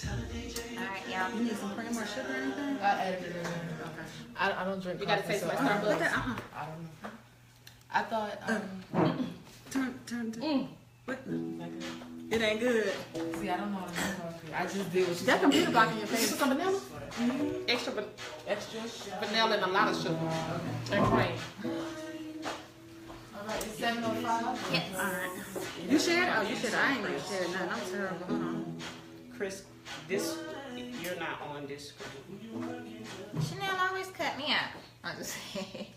Alright, y'all. You need some cream or sugar or anything? I added it in there. Okay. I don't drink You coffee. gotta taste my so Starbucks. I don't know. I thought. Turn. What? It ain't good. See, I don't know how to drink coffee. I just did what you That told me. computer blocking your This is face. some vanilla. Extra vanilla and a lot of sugar. And cream. Alright, it's 7:05. Yes. Alright. You shared? Oh, you shared. I ain't even shared nothing. I'm terrible. Hold on. Krys, you're not on this screen. Chanel always cut me out. I'm just saying.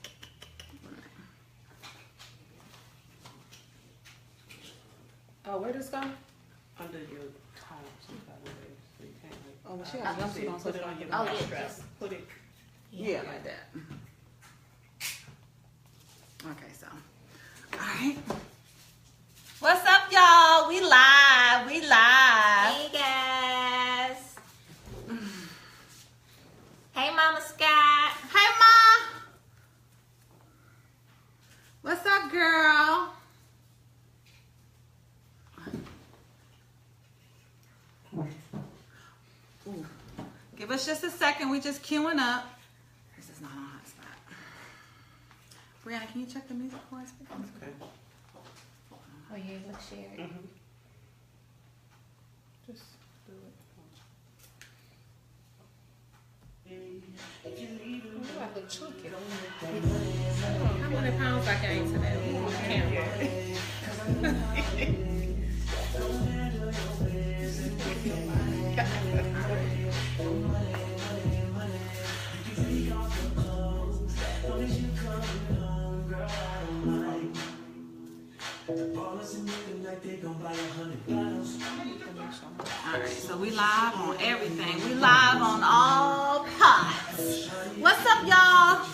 Oh, where does this go? Under your top, so you can't Oh, well, she has a jumpsuit on, so put it on your Oh, bra yeah, strap. just- Put it. Yeah, like that. Okay, so. Alright. What's up, y'all? We live. Hey guys. Hey Mama Scott. Hey, Ma! What's up, girl? Ooh. Give us just a second. We just queuing up. This is not on hotspot. Brianna, can you check the music for us, please? Okay. Oh, you able to share it? Mm-hmm. Just do it. Ooh, I look chunky. How many pounds I gained today? On camera. Alright, so we live on everything. We live on all pods. What's up, y'all?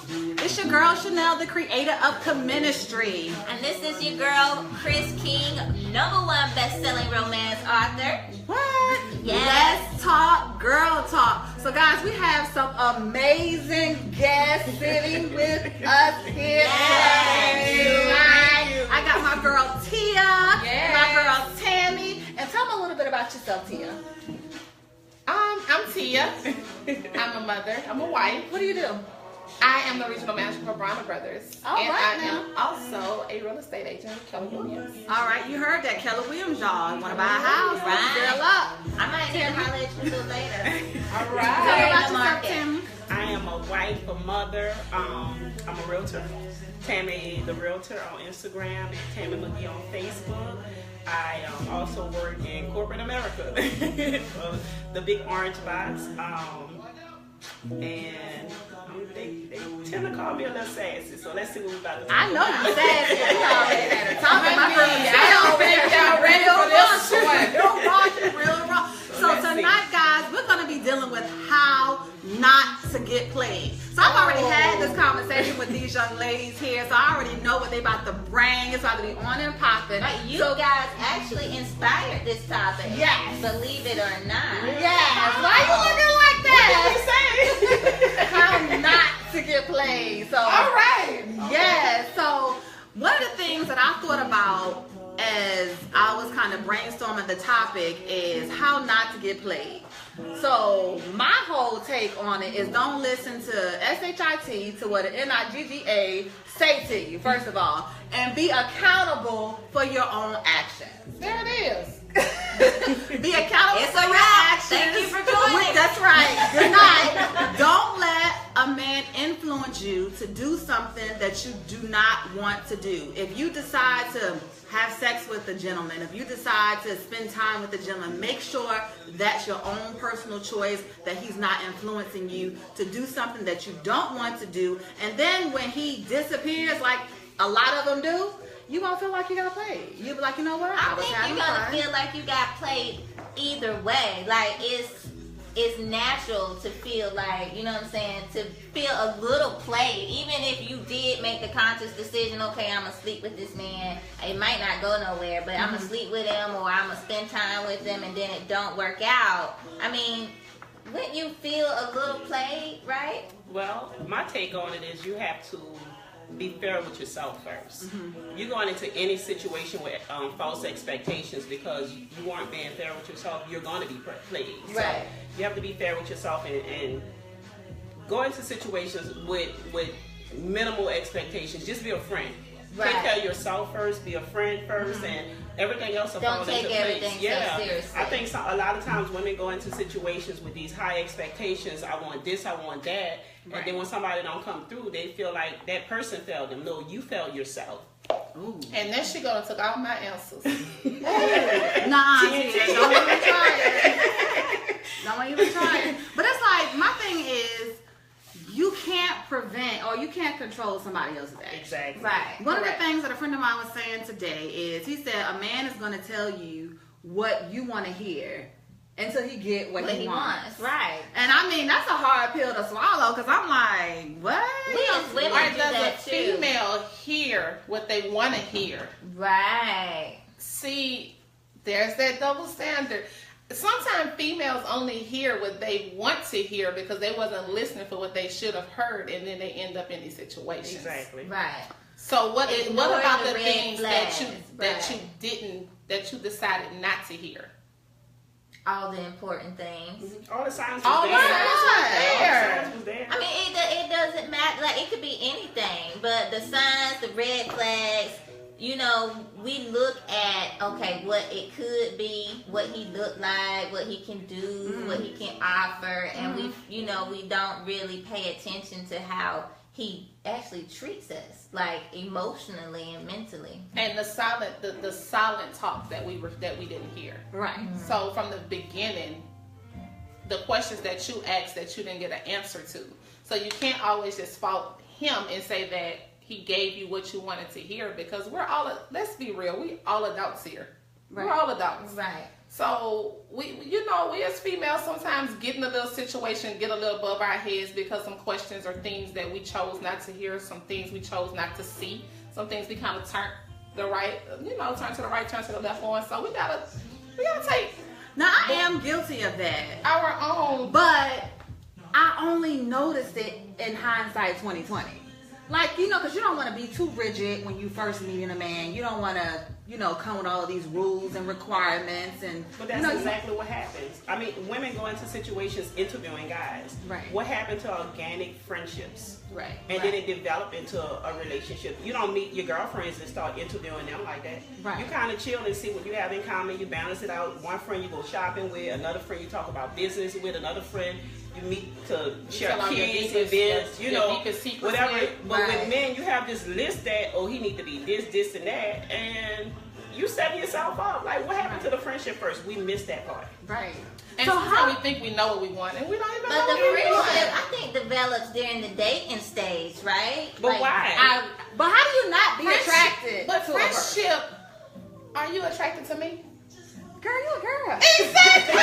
It's your girl Chanel, the creator of Comministry. And this is your girl, Krys King, #1 best-selling romance author. What? Yes. Let's talk girl talk. So guys, we have some amazing guests sitting with us here tonight. I got my girl Tia, my girl Tammy, and tell me a little bit about yourself, Tia. I'm Tia. I'm a mother. I'm a wife. What do you do? I am the regional manager for Bronner Brothers. All and right, I now. am also a real estate agent, Kelly Williams. All right, you heard that, Keller Williams, y'all. Want to buy a house? Right. Fill up. I might need to holler at you a little later. All Tell me right. about in the yourself, market. Tammy. I am a wife, a mother. I'm a realtor. Tammy the Realtor on Instagram and Tammy McGee on Facebook. I also work in corporate America, the big orange box. And they tend to call me a little sassy. So let's see what we're about to do. I know you said it. You already at the top of my girl. Y'all ready for this one? Real raw, real raw. So let's see. tonight, guys, we're gonna be dealing with how not to get played. So I've already had this conversation with these young ladies here, so I already know what they about to bring. It's about to be on and popping. Right, you So, guys actually inspired this topic. Yes. Believe it or not. yes. Why you looking like that? How not to get played. So All right. yes. So one of the things that I thought about as I was kind of brainstorming the topic is how not to get played. So my whole take on it is don't listen to SHIT, to what an NIGGA say to you, first of all, and be accountable for your own actions. There it is. Be accountable It's for a your wrap. actions. Thank you for joining. That's right. Good night. Don't let a man influence you to do something that you do not want to do. If you decide to have sex with a gentleman, if you decide to spend time with a gentleman, make sure that's your own personal choice, that he's not influencing you to do something that you don't want to do. And then when he disappears, like a lot of them do, you won't feel like you got played. You'll be like, you know what? I was think having you're gonna fun. feel like you got played either way. Like it's natural to feel like, you know what I'm saying, to feel a little played. Even if you did make the conscious decision, okay, I'm gonna sleep with this man. It might not go nowhere, but I'm gonna sleep with him or I'm gonna spend time with him, and then it don't work out. I mean, wouldn't you feel a little played, right? Well, my take on it is you have to be fair with yourself first. You're going into any situation with false expectations because you weren't being fair with yourself. You're going to be plagued. So Right. you have to be fair with yourself and go into situations with minimal expectations. Just be a friend. Right. Take care of yourself first. Be a friend 1st, and everything else will fall Don't take into place. everything so Yeah, seriously. I think a lot of times women go into situations with these high expectations. I want this, I want that, and then when somebody don't come through, they feel like that person failed them. No, you failed yourself. Ooh. And then she gonna took all my answers. Nah, Tia, don't even try it. Don't even try it. But it's like, my thing is, you can't prevent or you can't control somebody else's actions. Exactly. Right. One of the things that a friend of mine was saying today is, he said a man is going to tell you what you want to hear until he get what he wants. Right. And I mean, that's a hard pill to swallow, because I'm like, what? We as women Or do does a that too. female hear what they want to hear? Right. See, there's that double standard. Sometimes females only hear what they want to hear because they wasn't listening for what they should have heard, and then they end up in these situations. Exactly. Right. So what Ignoring about the the red things flags, that you decided not to hear? All the important things. All the signs was All there. the signs was there. All the signs was there. I mean, it doesn't matter. Like, it could be anything, but the signs, the red flags, you know, we look at, okay, what it could be, what he looked like, what he can do, what he can offer, and we don't really pay attention to how he actually treats us, like emotionally and mentally. And the silent talk that we didn't hear. Right. So from the beginning, the questions that you asked that you didn't get an answer to. So you can't always just fault him and say that he gave you what you wanted to hear, because let's be real, we all adults here. Right. We're all adults. Right. So we as females sometimes get in a little situation, get a little above our heads because some questions or things that we chose not to hear, some things we chose not to see, some things we kind of turn to the right, turn to the left on. So we gotta take Now, I am guilty of that, our own. but I only noticed it in hindsight 2020. Like, because you don't want to be too rigid when you first meeting a man. You don't want to, come with all of these rules and requirements. But that's exactly what happens. I mean, women go into situations interviewing guys. Right. What happened to organic friendships? Right. And then it developed into a relationship. You don't meet your girlfriends and start interviewing them like that. Right. You kind of chill and see what you have in common. You balance it out. One friend you go shopping with, another friend you talk about business with, another friend you meet to share tell 'em your kids, deepest- events, your deepest secrets whatever. with. But Right. with men, you have this list that, he need to be this, and that, and you setting yourself up. Like, what happened to the friendship first? We missed that part. Right. And So sometimes how? we think we know what we want, and we don't even But know the what we want. friendship, I think, develops during the dating stage, right? But why? But how do you not be attracted But to a person? friendship, are you attracted to me? Girl, you a girl. Exactly.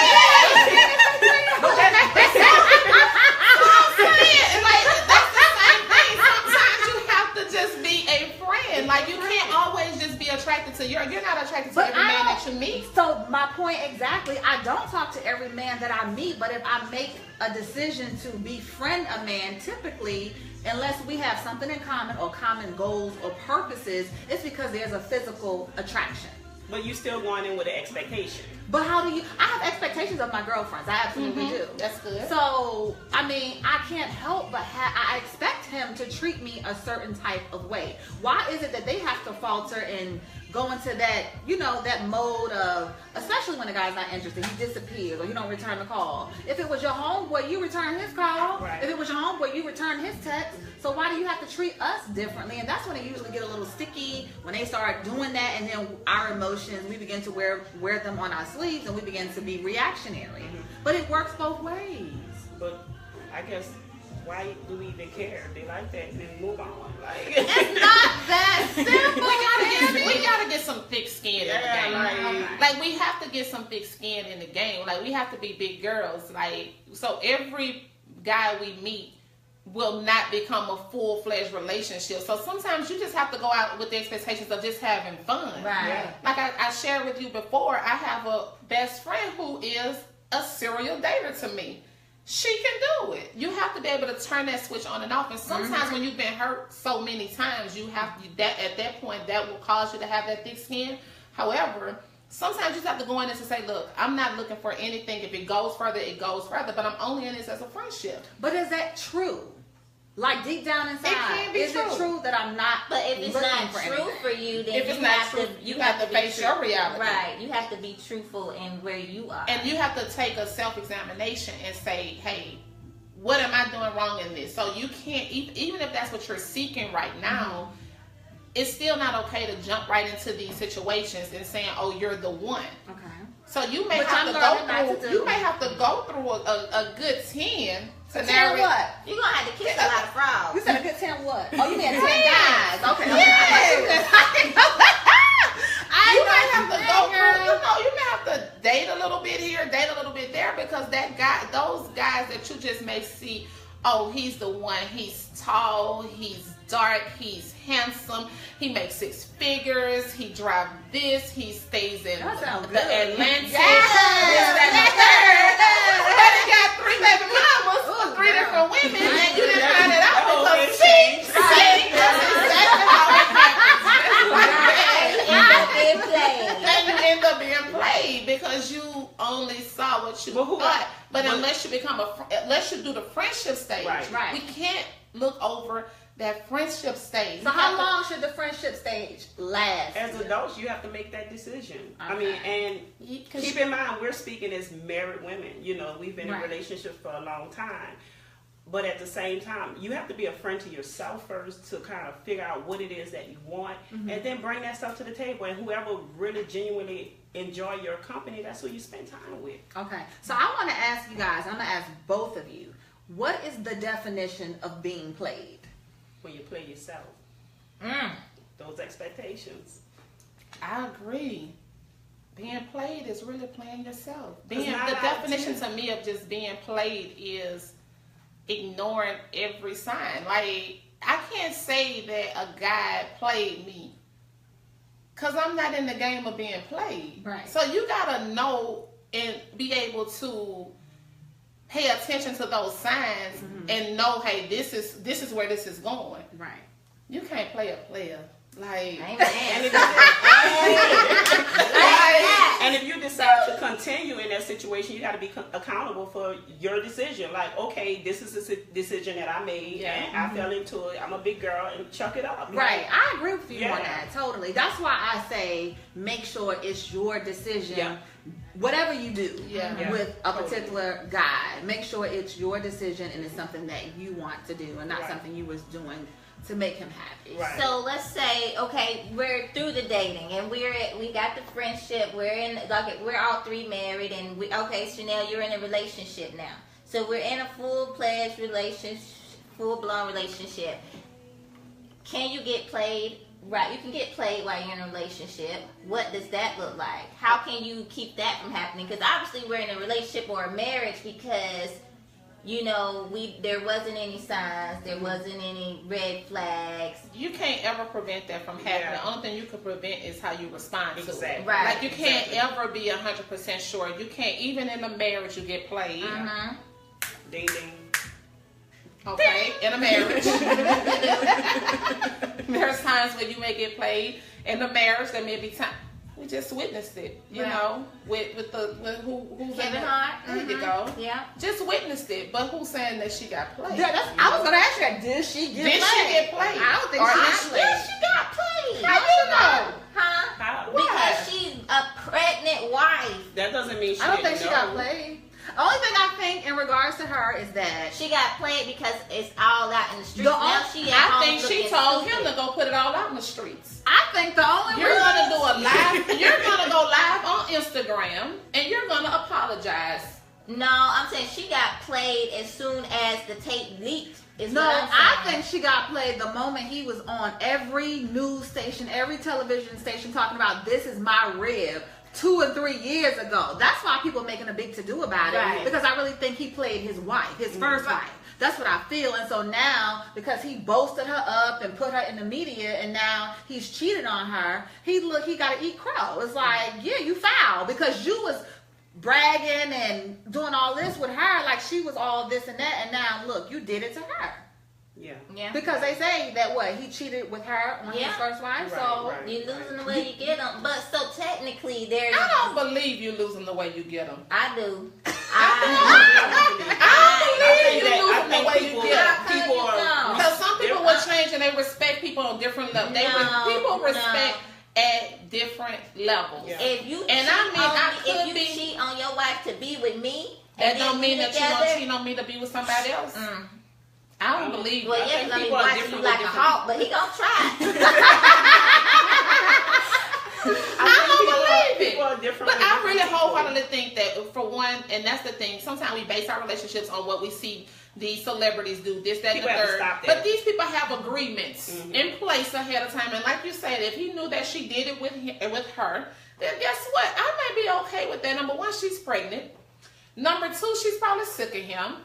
That's the same thing. Sometimes you have to just be a friend. Like, you can't always just be attracted to you're not attracted to But every I man don't- that you meet. So my point exactly, I don't talk to every man that I meet, but if I make a decision to befriend a man, typically, unless we have something in common or common goals or purposes, it's because there's a physical attraction. But you still going in with an expectation. But how do you, I have expectations of my girlfriends. I absolutely do. That's good. So, I mean, I can't help but I expect him to treat me a certain type of way. Why is it that they have to falter and go into that, that mode of, especially when the guy's not interested, he disappears or he don't return the call. If it was your homeboy, you return his call. Right. If it was your homeboy, you return his text. So why do you have to treat us differently? And that's when it usually get a little sticky, when they start doing that, and then our emotions, we begin to wear them on our sleeves, and we begin to be reactionary. But it works both ways. But I guess, why do we even care? If they like that, then move on. Like, It's not that simple. We gotta get some thick skin in the game. Like, we have to get some thick skin in the game. Like, we have to be big girls. Like, so every guy we meet will not become a full-fledged relationship. So sometimes you just have to go out with the expectations of just having fun. Right. Yeah. Like I shared with you before, I have a best friend who is a serial dater to me. she can do it. You have to be able to turn that switch on and off. And sometimes when you've been hurt so many times, you have that at that point that will cause you to have that thick skin. However, sometimes you just have to go in this and say, look, I'm not looking for anything. If it goes further, it goes further. But I'm only in this as a friendship. But is that true? Like deep down inside, It can be is true. it true that I'm not? But if it's looking not for true anything? for you, then If it's not true, you have to be face true. your reality. Right. You have to be truthful in where you are. And you have to take a self-examination and say, hey, what am I doing wrong in this? So you can't, even if that's what you're seeking right now, it's still not okay to jump right into these situations and saying, oh, you're the one. Okay. So you may Which have I'm to learning not go to through. do. You may have to go through a good 10 10 scenario. what? You're gonna have to kiss a lot of frogs. You said a good 10 what? Oh, you mean 10 guys? Okay. Yes. I You may have to go girl. through, you may have to date a little bit here, date a little bit there, because that guy, those guys that you just may see, oh, he's the one, he's tall, he's dark, he's handsome, he makes 6 figures, he drives this, he stays in That sounds the good. Atlantic, Yes. this, that, and the third. But he got 3 baby mamas, Ooh, 3 girl. different women, and you didn't That- find it out that whole because thing changed. that's exactly how it happens. Been played. And you end up being played because you only saw what you But who- thought. But but- unless you become unless you do the friendship stage, Right. we can't look over that friendship stage. So We how have to- long should the friendship stage last? As adults, you have to make that decision. I Okay. mean, and Cause keep in mind, we're speaking as married women. You know, we've been Right. in relationships for a long time. But at the same time, you have to be a friend to yourself first to kind of figure out what it is that you want, and then bring that stuff to the table. And whoever really genuinely enjoy your company, that's who you spend time with. Okay. So I want to ask you guys, I'm going to ask both of you, what is the definition of being played? When you play yourself, those expectations. I agree. Being played is really playing yourself. It's Being not the out definition of to me of just being played is ignoring every sign. Like, I can't say that a guy played me because I'm not in the game of being played. Right. So you gotta know and be able to pay attention to those signs and know, hey, this is where this is going. Right. You can't play a player. Like, Amen. And if, and if you decide to continue in that situation, you got to be accountable for your decision. Like, okay, this is a decision that I made, Yeah. and I fell into it. I'm a big girl, and chuck it up. Right. I agree with you Yeah. on that. Totally. That's why I say make sure it's your decision. Yeah. Whatever you do Yeah. with a Totally. particular guy, make sure it's your decision and it's something that you want to do and not Right. something you was doing to make him happy. Right. So let's say, okay, we're through the dating and we got the friendship. We're all 3 married, and okay, Chanel, you're in a relationship now. So we're in a full-fledged relationship, full-blown relationship. Can you get played? Right, you can get played while you're in a relationship. What does that look like? How can you keep that from happening? Because obviously we're in a relationship or a marriage because, you know, there wasn't any signs, there wasn't any red flags. you can't ever prevent that from happening. Yeah. The only thing you can prevent is how you respond to it. Exactly. Right. Like, you can't Exactly. ever be 100% sure. You can't, even in a marriage, you get played. Mm-hmm. Ding ding. Okay, in a marriage. There's times where you may get played in the marriage. There may be time. We just witnessed it, you Right. know, with who's in Kevin the- Hart. There you Mhm. go. Yeah. Just witnessed it, but who's saying that she got played? Yeah, I was gonna ask you that. Did she get Did played? she get played? I don't think Or she is got she- played. Yeah, she got played. How you know? Huh? How? Because she's a pregnant wife. That doesn't mean she I don't think didn't she got know. played. The only thing I think in regards to her is that She got played because it's all out in the streets. The Now only- she at I home think she looking told stupid. him to go put it all out in the streets. I think the only You're reason gonna do a live. You're gonna go live on Instagram, and you're gonna apologize. No, I'm saying she got played as soon as the tape leaked. Is No, what I'm I saying. think she got played the moment he was on every news station, every television station talking about this is my rib 2 or 3 years ago. That's why people are making a big to-do about it. Right. Because I really think he played his wife, his first wife. That's what I feel. And so now, because he boasted her up and put her in the media, and now he's cheated on her, he got to eat crow. It's like, yeah, you foul because you was bragging and doing all this with her, like she was all this and that, and now look, you did it to her. Yeah. Because they say that he cheated with her on his first wife, so you losing the way you get them. But so technically, there's. I don't believe you losing the way you get them. I do. I believe you losing the way you get them. People are. Because some people will change and they respect people on different levels. People respect at different levels. Yeah. If you cheat on your wife to be with me, that don't mean that you don't cheat on me to be with somebody else. I don't believe. Well, yeah, he's watch you like a hawk, but he gonna try. I don't believe it. But I really wholeheartedly think that, for one, and that's the thing, sometimes we base our relationships on what we see these celebrities do, this, that, and the third. But these people have agreements in place ahead of time. And like you said, if he knew that she did it with her, then guess what? I may be okay with that. Number one, she's pregnant. Number two, she's probably sick of him.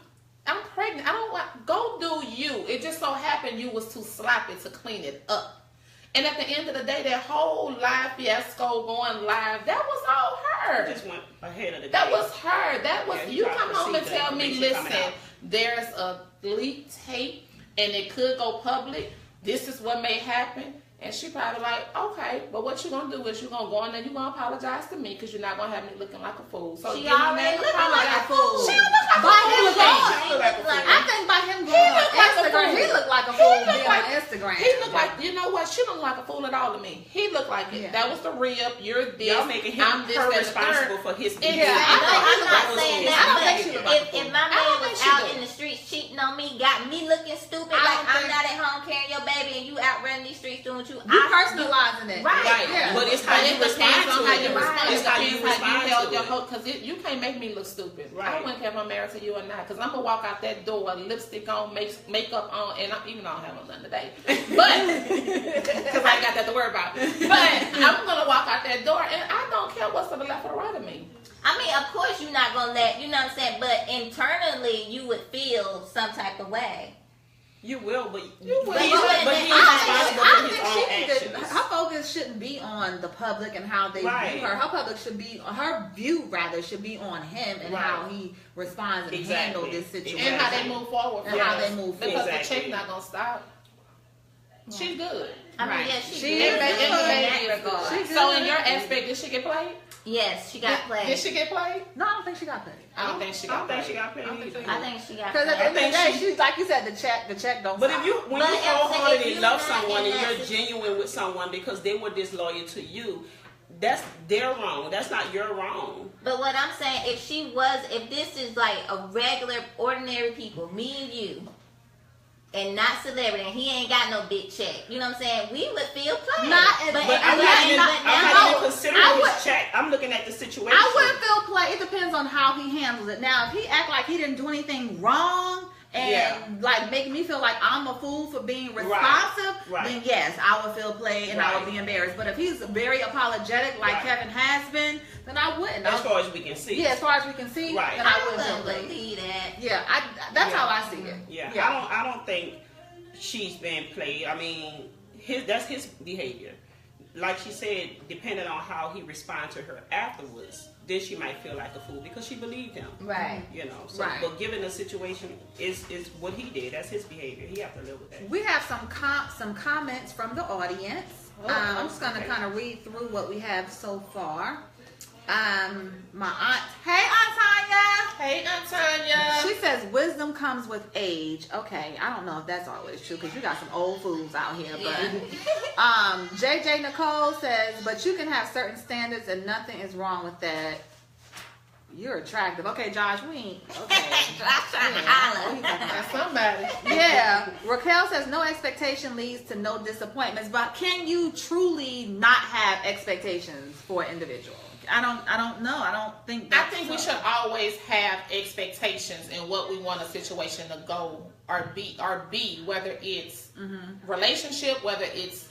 I'm pregnant. I don't want. Go do you. It just so happened you was too sloppy to clean it up. And at the end of the day, that whole live fiasco going live, that was all her. Just went ahead of the That game. was her. That was you come home and tell me, listen, out. there's a leaked tape and it could go public. This is what may happen. And she probably like, okay, but what you gonna do is you gonna go in there, you gonna apologize to me because you're not gonna have me looking like a fool. So she already looking like a fool. She don't look like a fool. I think by him going on Instagram, he looked like a fool being on Instagram. He looked like, you know what? She don't look like a fool at all to me. He looked like it. That was the rip. You're this. Y'all making him responsible for his behavior. I'm not saying that. I don't think she looked like a fool. If my man was out in the streets cheating on me, got me looking stupid, like I'm not at home carrying your baby and you out running these streets doing what you. You personalizing it. Right. Yeah. But it's how you respond to it. It's how you held your it. hope, because you can't make me look stupid. Right. I wouldn't care if I'm married to you or not, because I'm gonna walk out that door, lipstick on, makeup on, and even though I don't have nothing today, but because I ain't got that to worry about. But I'm gonna walk out that door, and I don't care what's to the left or right of me. I mean, of course you're not gonna let, you know what I'm saying, but internally you would feel some type of way. You will, but You will. But he's responsible for his own actions. Her focus shouldn't be on the public and how they view her. Her view should be on him and how he responds and handles this situation. And how they move forward. Because the chick not gonna stop. She's good. I mean, yeah, she's She good. is good. So in your aspect, did she get played? Yes, she got played. Did she get played? No, I don't think she got paid. I don't think she got paid. I think she got paid. I think she got Because at the end of the think day, she- she's like you said, the check don't. But stop. when you wholeheartedly if love you're not someone in and that you're genuine with someone because they were disloyal to you, that's their wrong. That's not your wrong. But what I'm saying, if this is like a regular, ordinary people, me and you, and not celebrity, and he ain't got no big check, you know what I'm saying? We would feel played. But I'm not even considering his check. I'm looking at the situation. I wouldn't feel play. It depends on how he handles it. Now, if he act like he didn't do anything wrong and like making me feel like I'm a fool for being responsive, then yes, I would feel played and I would be embarrassed. But if he's very apologetic, like Kevin has been, then I wouldn't. As far as we can see. Yeah, as far as we can see, then I wouldn't feel played. believe that. Yeah, that's how I see it. Yeah. I don't think she's been played. I mean, that's his behavior. Like she said, depending on how he responds to her afterwards, then she might feel like a fool because she believed him. Right. You know. So, but given the situation is what he did, that's his behavior. He have to live with that. We have some comments from the audience. I'm just gonna kind of read through what we have so far. My aunt, hey Aunt Tanya. Hey Aunt Tanya. She says wisdom comes with age. Okay, I don't know if that's always true because you got some old fools out here. But JJ Nicole says, but you can have certain standards and nothing is wrong with that. You're attractive. Okay, Josh, we ain't. Okay. Josh trying to holler. That's somebody. Yeah. Raquel says no expectation leads to no disappointments. But can you truly not have expectations for an individual? I don't know. I don't think I think we should always have expectations in what we want a situation to go or be, whether it's relationship, whether it's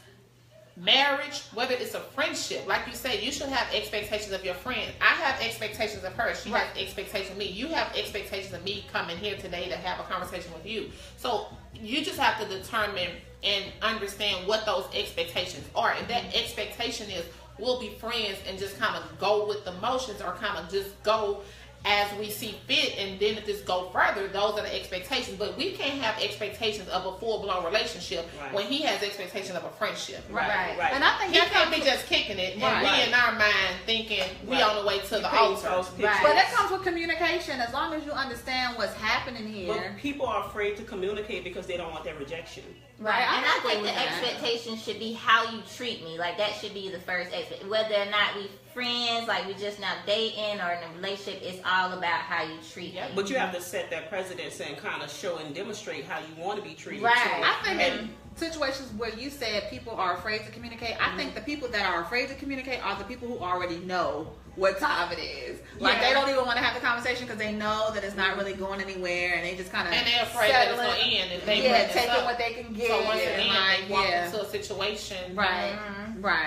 marriage, whether it's a friendship. Like you said, you should have expectations of your friend. I have expectations of her. She has expectations of me. You have expectations of me coming here today to have a conversation with you. So you just have to determine and understand what those expectations are. If that expectation is we'll be friends and just kind of go with the motions or kind of just go as we see fit, and then if this go further, those are the expectations. But we can't have expectations of a full-blown relationship when he has expectations of a friendship. Right. And I think he can't be just kicking it, and we in our mind thinking we on the way to the altar. Right. But that comes with communication. As long as you understand what's happening here. But people are afraid to communicate because they don't want that rejection. Right. And I think the expectation should be how you treat me. Like, that should be the first expectation. Whether or not we friends, like we just now dating or in a relationship, it's all about how you treat me. But you have to set that precedence and kind of show and demonstrate how you want to be treated. Right. Too. I think in situations where you said people are afraid to communicate, I think the people that are afraid to communicate are the people who already know what time it is. Like, they don't even want to have the conversation because they know that it's not really going anywhere, and they just kind of and they're afraid that it's going to end if they taking what they can get. So once again, they walk into a situation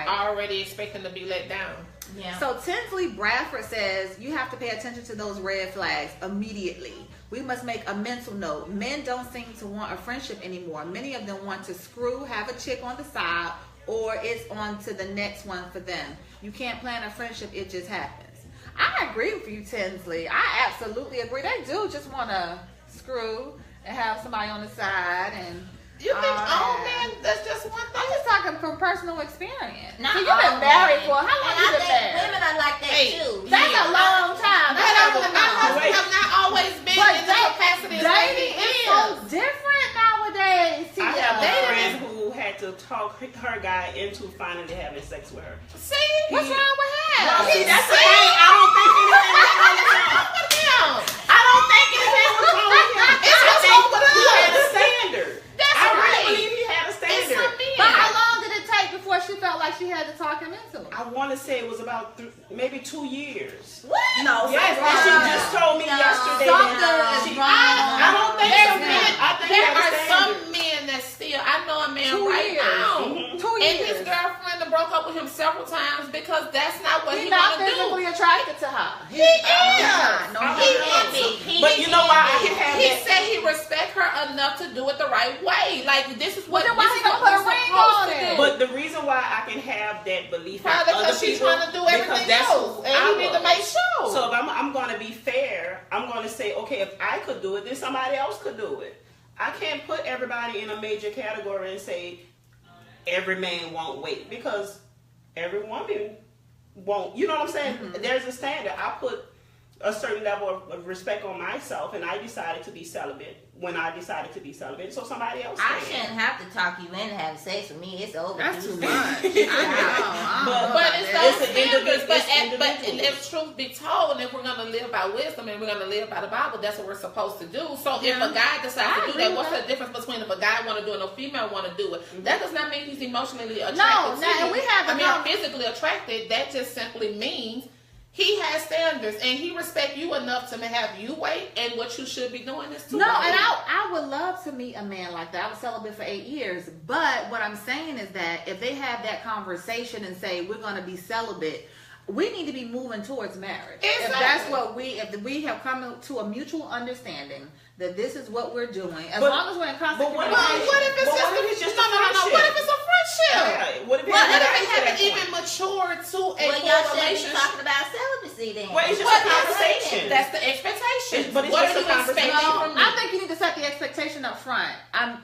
already expecting to be let down. Yeah. So Tinsley Bradford says you have to pay attention to those red flags immediately. We must make a mental note. Men don't seem to want a friendship anymore. Many of them want to screw, have a chick on the side, or it's on to the next one for them. You can't plan a friendship, it just happens. I agree with you, Tinsley. I absolutely agree. They do just want to screw and have somebody on the side and... You think all men, that's just one thing? I'm just talking from personal experience. Not so you've been married for, how long you been married? Women are like that too. That's a long time. I have not always been in the capacity of dating is so different nowadays. I have a friend who had to talk her guy into finally having sex with her. See? What's wrong with him? Well, see, that's the thing. I don't think anything was wrong with him. It's what's wrong with He had a us. standard. I really believe he had a standard. But how long did it take before she felt like she had to talk him into it? I want to say it was about maybe 2 years. What? No. Yes, and she just told me yesterday. I don't think so. There are standard. some men that still, I know a man 2 right years. now. 2 years. And his girlfriend broke up with him several times because that's not what He's he not want to do. physically attracted to her. He is. But you know why I can have He that? said he respect her enough to do it the right way. Like, this is what Then why this he is gonna what put a we're ring supposed on to it? do. But the reason why I can have that belief in Probably other because she's people, trying to do because everything that's else, who and I you need to was. make sure. So if I'm going to be fair, I'm going to say, okay, if I could do it, then somebody else could do it. I can't put everybody in a major category and say every man won't wait, because every woman won't. You know what I'm saying? Mm-hmm. There's a standard. I put a certain level of respect on myself, and I decided to be celibate when I decided to be celibate. So somebody else I can. shouldn't have to talk you into having sex with me. It's over. That's too much. But it's It's those an standards. individual- But it's if truth be told, and if we're going to live by wisdom and we're going to live by the Bible, that's what we're supposed to do. So if a guy decides to do that, what's the difference between if a guy want to do it and a female want to do it? That does not mean he's emotionally attracted to you. we have or physically attracted. That just simply means he has standards, and he respect you enough to have you wait, and what you should be doing is to No, wait. and I would love to meet a man like that. I was celibate for 8 years. But what I'm saying is that if they have that conversation and say, we're going to be celibate, we need to be moving towards marriage. Exactly. If that's what if we have come to a mutual understanding that this is what we're doing, as long as we're in constant but what communication. What if it's just no? What if it's a friendship? Yeah, what if What if it haven't even matured to a Well, full y'all should be relationship? talking about celibacy then. Well, it's just What a is conversation. it? That's the expectation. But it's What just are a you expecting conversation. from me? I think you need to set the expectation up front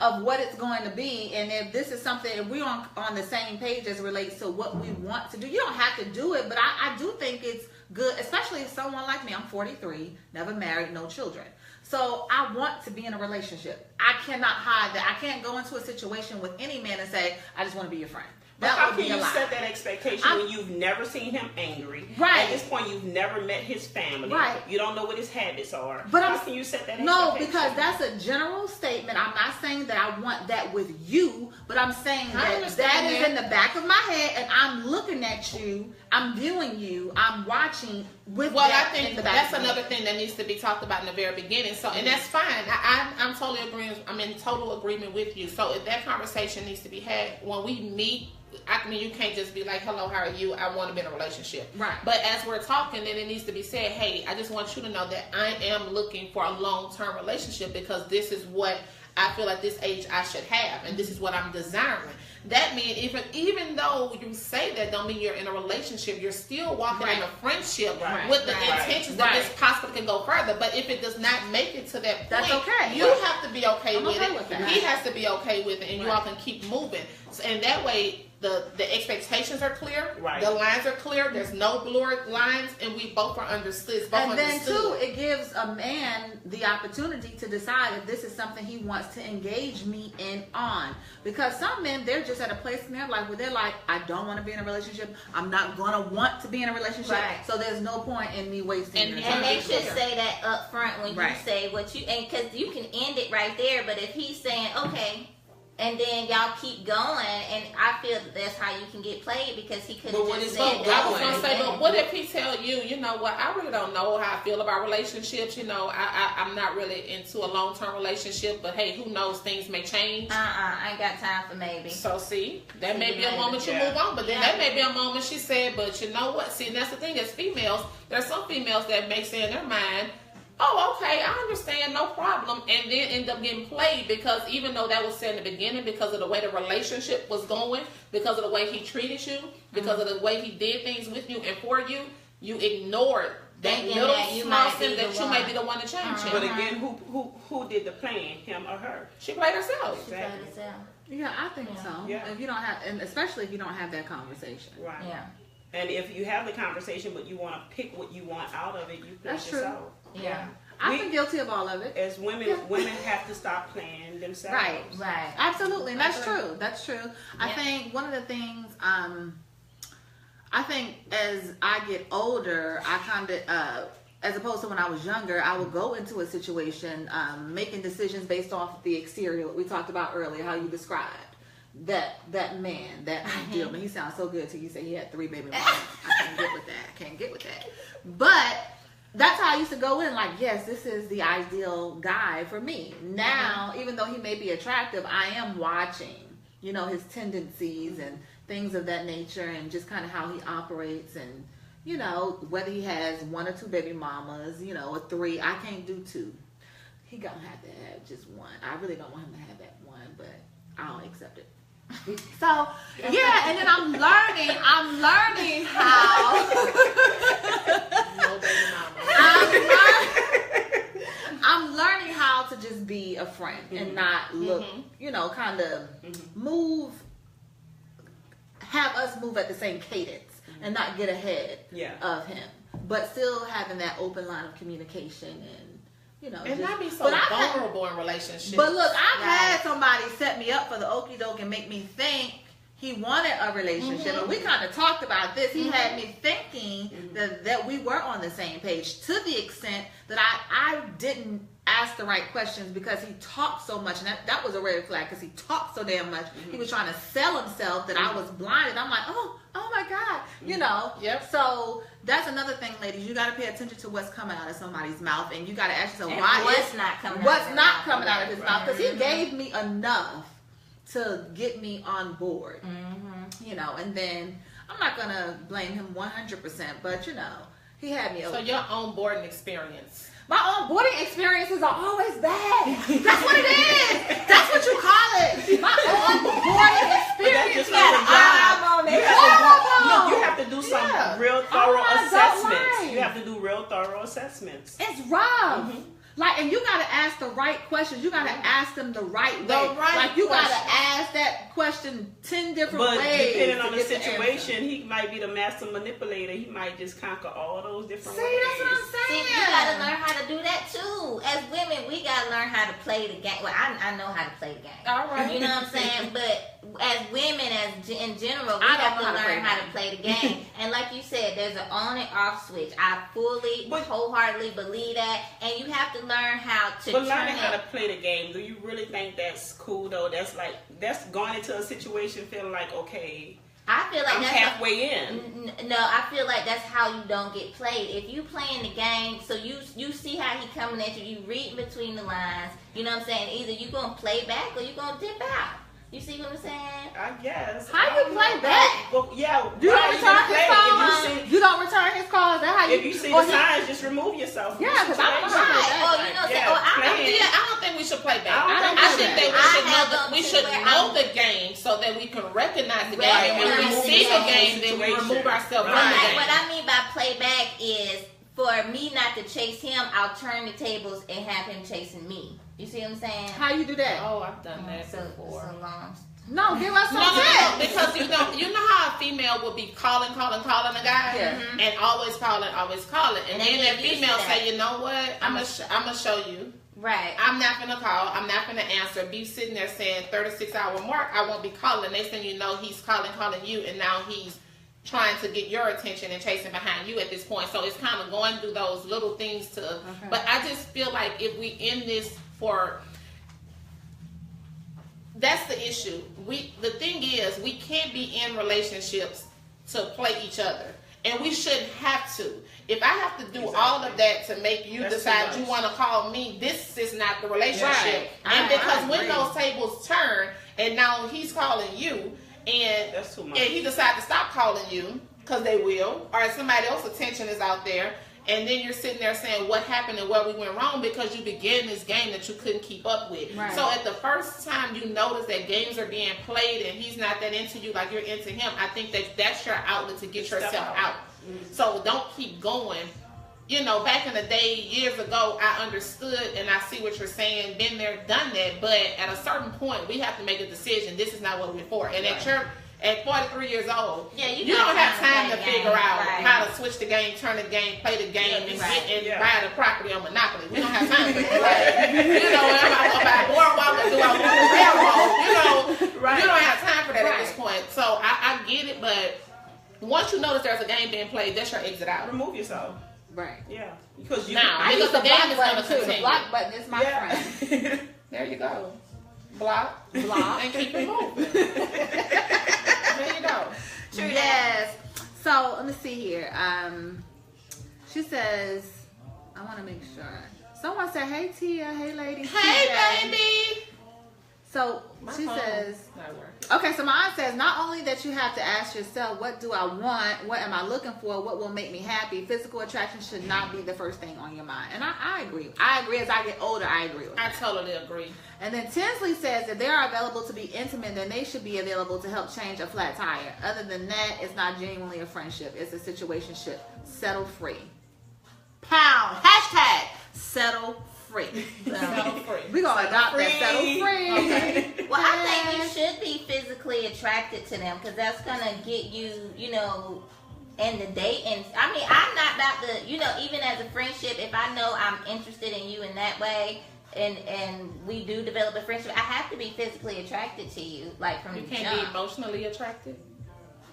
of what it's going to be, and if this is something, if we're on the same page as it relates to what we want to do, you don't have to do it, but I do think it's good, especially if someone like me, I'm 43, never married, no children. So I want to be in a relationship. I cannot hide that. I can't go into a situation with any man and say, I just want to be your friend. But That how would can be a you lie. set that expectation when you've never seen him angry? Right. At this point, you've never met his family. Right. You don't know what his habits are. But how can you set that No, expectation? because that's a general statement. I'm not saying that I want that with you, but I'm saying I that understand is that. in the back of my head, and I'm looking at you, I'm viewing you, I'm watching with Well, I that in think the back that's of my another head. thing that needs to be talked about in the very beginning. So, and that's fine. I'm totally agreeing. I'm in total agreement with you. So, if that conversation needs to be had when we meet, I mean, you can't just be like, "Hello, how are you? I want to be in a relationship." Right. But as we're talking, then it needs to be said, "Hey, I just want you to know that I am looking for a long-term relationship because this is what I feel at this age I should have, and this is what I'm desiring. That means even though you say that, don't mean you're in a relationship. You're still walking in a friendship with the intentions that this possibly can go further. But if it does not make it to that point, that's okay. You have to be okay with it. He has to be okay with it, and you all can keep moving. So, and that way, the expectations are clear. Right. The lines are clear. There's no blurred lines, and we both are understood. And then too, it gives a man the opportunity to decide if this is something he wants to engage me in on. Because some men, they're just at a place in their life where they're like, I don't want to be in a relationship. I'm not gonna want to be in a relationship. Right. So there's no point in me wasting your time. And they should say that up front when you say what you, and because you can end it right there. But if he's saying, okay, and then y'all keep going, and I feel that's how you can get played, because he could have just said that. I was gonna say, but what if he tell you, you know what, I really don't know how I feel about relationships. You know, I'm not really into a long-term relationship, but hey, who knows, things may change. I ain't got time for maybe. So see, that may be a moment you move on, but then that may be a moment she said, but you know what? See, and that's the thing, as females, there's some females that may say in their mind, oh, okay, I understand, no problem, and then end up getting played, because even though that was said in the beginning, because of the way the relationship was going, because of the way he treated you, because of the way he did things with you and for you, you ignored that little small thing that you might be the one to change him. But again, who did the playing, him or her? She played herself. She played herself. Yeah, I think so. Yeah. If you don't have, and especially if you don't have that conversation. Right. Yeah. And if you have the conversation, but you want to pick what you want out of it, you play yourself. Yeah. I've been guilty of all of it. As women, women have to stop playing themselves. Right. Absolutely. And that's true. That's true. I think one of the things, I think as I get older, I kind of, as opposed to when I was younger, I would go into a situation making decisions based off the exterior, what we talked about earlier, how you described that man, that ideal man. He sounds so good till you say he had 3 baby mamas. I can't get with that. But that's how I used to go in, like, yes, this is the ideal guy for me. Now, even though he may be attractive, I am watching, you know, his tendencies and things of that nature, and just kind of how he operates, and, you know, whether he has 1 or 2 baby mamas, you know, or 3. I can't do 2. He gonna have to have just 1. I really don't want him to have that 1, but I'll accept it. So yeah, and then I'm learning how I'm learning how to just be a friend and not look, you know, kind of have us move at the same cadence and not get ahead of him, but still having that open line of communication and, you know, and not be so vulnerable in relationships. But look, I've had somebody set me up for the okie doke and make me think he wanted a relationship. And we kind of talked about this. He had me thinking that we were on the same page, to the extent that I didn't ask the right questions, because he talked so much. And that was a red flag, because he talked so damn much. He was trying to sell himself that I was blinded. I'm like, oh my God, you know. So that's another thing, ladies. You got to pay attention to what's coming out of somebody's mouth, and you got to ask yourself, what's not coming out of his mouth? Because he gave me enough to get me on board, you know. And then I'm not gonna blame him 100%, but you know, he had me over. So your onboarding experience. My onboarding experiences are always bad. That's what it is. That's what you call it. My onboarding experience is horrible. You have to do some real thorough assessments. You have to do real thorough assessments. It's rough. Like, and you gotta ask the right questions. You gotta ask them the right way. Like, you gotta ask that question 10 different ways. But depending on the situation, he might be the master manipulator. He might just conquer all those different ways. See, that's what I'm saying. See, you gotta learn how to do that too. As women, we gotta learn how to play the game. Well, I know how to play the game. All right. You know what I'm saying? But as women, in general, we have to learn how to play the game. And like you said, there's an on and off switch. I wholeheartedly believe that. And you have to learn how to. But learning how to play the game, do you really think that's cool though? That's going into a situation feeling like, okay, I feel like I'm that's halfway in. No, I feel like that's how you don't get played. If you playing the game, so you see how he coming at you, you read between the lines. You know what I'm saying? Either you gonna play back or you gonna dip out. You see what I'm saying? I guess. How you play back? Well, yeah. You don't return his calls. You don't return his calls. That's how you. If you see the signs, just remove yourself. Yeah, because I don't know how to play back. I don't think we should play back. I think that we should know the game so that we can recognize the game. And when we see the game, then we remove ourselves from the game. What I mean by playback is for me not to chase him, I'll turn the tables and have him chasing me. You see what I'm saying? How you do that? Oh, I've done that before. So long. No, give us some tips. Because you know how a female will be calling a guy, and always calling, and then that female say, you know what, I'm gonna show you. Right. I'm not gonna call. I'm not gonna answer. Be sitting there saying 36-hour mark. I won't be calling. Next thing you know, he's calling you, and now he's trying to get your attention and chasing behind you at this point. So it's kind of going through those little things to. Okay. But I just feel like if we end this for. That's the issue. The thing is, we can't be in relationships to play each other. And we shouldn't have to. If I have to do all of that to make you decide you want to call me, this is not the relationship. Right. And because when those tables turn, and now he's calling you, and he decides to stop calling you, because they will, or somebody else's attention is out there, and then you're sitting there saying what happened and where we went wrong because you began this game that you couldn't keep up with. Right. So at the first time you notice that games are being played and he's not that into you like you're into him, I think that's your outlet to get yourself out. Mm-hmm. So don't keep going. You know, back in the day, years ago, I understood and I see what you're saying, been there, done that. But at a certain point, we have to make a decision. This is not what we're for. And at 43 years old, you don't have time to figure out how to switch the game, turn the game, play the game, and buy the property on Monopoly. We don't have time for that. You know, am I going to buy boardwalk or do I want a railroad? You know, you don't have time for that at this point. So I get it, but once you notice there's a game being played, that's your exit out. Remove yourself. Right. Yeah. Because the game is going to continue. The block button is my friend. There you go. Block, and keep it moving. There you go. True. Yes. So let me see here. She says, I want to make sure. Someone said, "Hey Tia, hey lady." Hey baby. So she says, okay, so my aunt says, not only that you have to ask yourself, what do I want? What am I looking for? What will make me happy? Physical attraction should not be the first thing on your mind. And I agree. I agree. As I get older, I agree with that. I totally agree. And then Tinsley says that they are available to be intimate, then they should be available to help change a flat tire. Other than that, it's not genuinely a friendship. It's a situationship. Settle free. Pound. Hashtag settle free. Settle free. We're going to adopt that. Settle free. Okay. Well, I think you should be physically attracted to them because that's going to get you, you know, in the date. And I mean, I'm not about to, you know, even as a friendship, if I know I'm interested in you in that way, and we do develop a friendship, I have to be physically attracted to you, like from the jump. You can't be emotionally attracted.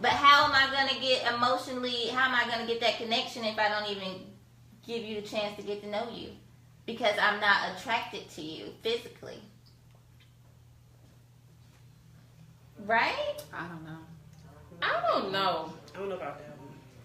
But how am I going to get emotionally? How am I going to get that connection if I don't even give you the chance to get to know you? Because I'm not attracted to you physically, right? I don't know. I don't know about that.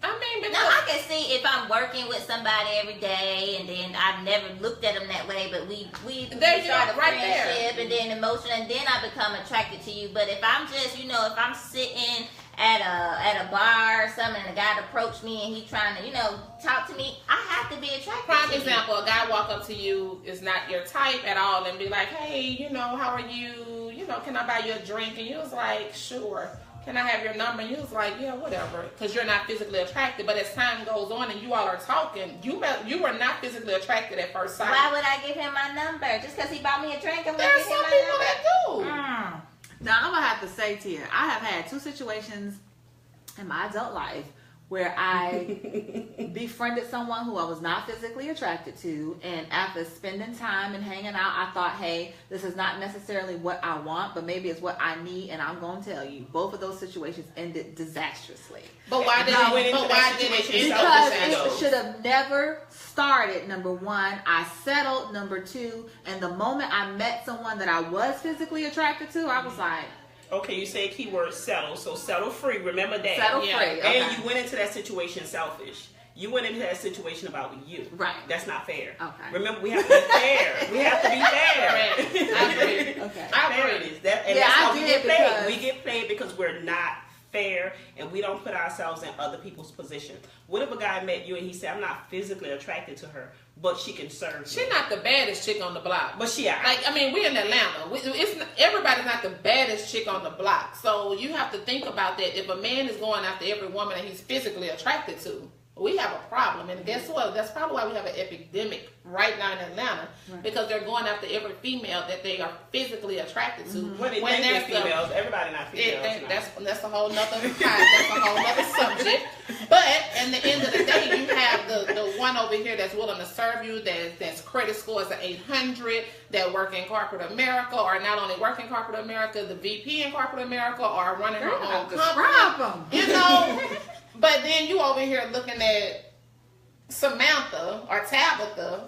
I mean, because no, I can see if I'm working with somebody every day, and then I've never looked at them that way, but we start a friendship, and then emotion, and then I become attracted to you. But if I'm just, you know, if I'm sitting at a bar or something, and a guy approached me and he trying to, you know, talk to me, I have to be attracted. Prime example: a guy walk up to you is not your type at all, and be like, "Hey, you know, how are you? You know, can I buy you a drink?" And you was like, "Sure." Can I have your number? And you was like, yeah, whatever, because you're not physically attracted. But as time goes on and you all are talking, you were not physically attracted at first sight. Why would I give him my number? Just because he bought me a drink? I'm There's some people that do. Now, I'm going to have to say to you, I have had 2 situations in my adult life where I befriended someone who I was not physically attracted to, and after spending time and hanging out, I thought, hey, this is not necessarily what I want, but maybe it's what I need, and I'm going to tell you, both of those situations ended disastrously. But why did it end? Because it should have never started. Number 1, I settled. Number 2, and the moment I met someone that I was physically attracted to, I was like, okay, you say keyword settle. So settle free. Remember that. Settle free. Okay. And you went into that situation selfish. You went into that situation about you. Right. That's not fair. Okay. Remember, we have to be fair. We have to be fair. I agree. Okay. Fair it is. That's how we get paid. We get paid because we're not fair and we don't put ourselves in other people's position. What if a guy met you and he said, I'm not physically attracted to her, but she can serve. She's not the baddest chick on the block. But she out. Like, I mean, we're in Atlanta. Everybody's not the baddest chick on the block. So you have to think about that. If a man is going after every woman that he's physically attracted to, we have a problem. And guess what? That's probably why we have an epidemic right now in Atlanta. Right. Because they're going after every female that they are physically attracted to. When they think they're females, everybody not females. That's a whole nother that's a whole nother subject. But at the end of the day, you have the one over here that's willing to serve you, that's credit scores of 800, that work in corporate America, or not only work in corporate America, the VP in corporate America, or running her own company. You know. But then you over here looking at Samantha or Tabitha,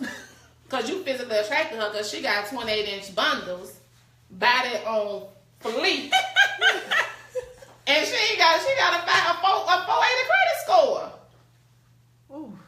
because you physically attracted her because she got 28-inch bundles, body on fleek, and she got a 480 credit score. Ooh.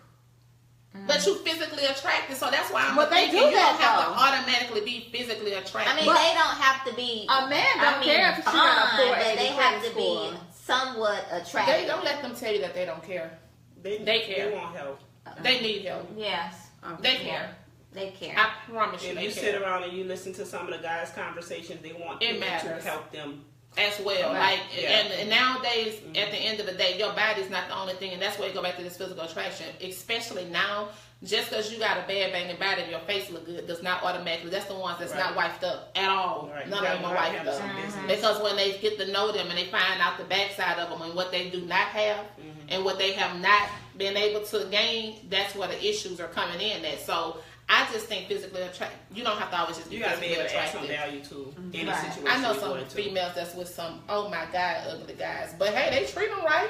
But you physically attracted, so that's why I'm thinking you don't have to automatically be physically attracted. I mean, they don't have to be. A man don't care if she got a 480 they have to be somewhat attractive. They don't let them tell you that they don't care. They care. They want help. They need help. Yes. They care. They care. I promise you. If you sit around and you listen to some of the guys' conversations, they want you to help them as well. Right. Like, and nowadays, at the end of the day, your body's not the only thing, and that's where you go back to this physical attraction. Especially now, just because you got a bad banging body and your face look good does not automatically. That's the ones that's not wifed up at all. Right. None of them are wifed up. Because when they get to know them and they find out the backside of them and what they do not have and what they have not been able to gain, that's where the issues are coming in at. So I just think physically attractive. You don't have to always just be physically attractive. You got to be able to add some value to any situation. I know some females that's with some, oh my God, ugly guys. But hey, they treat them right.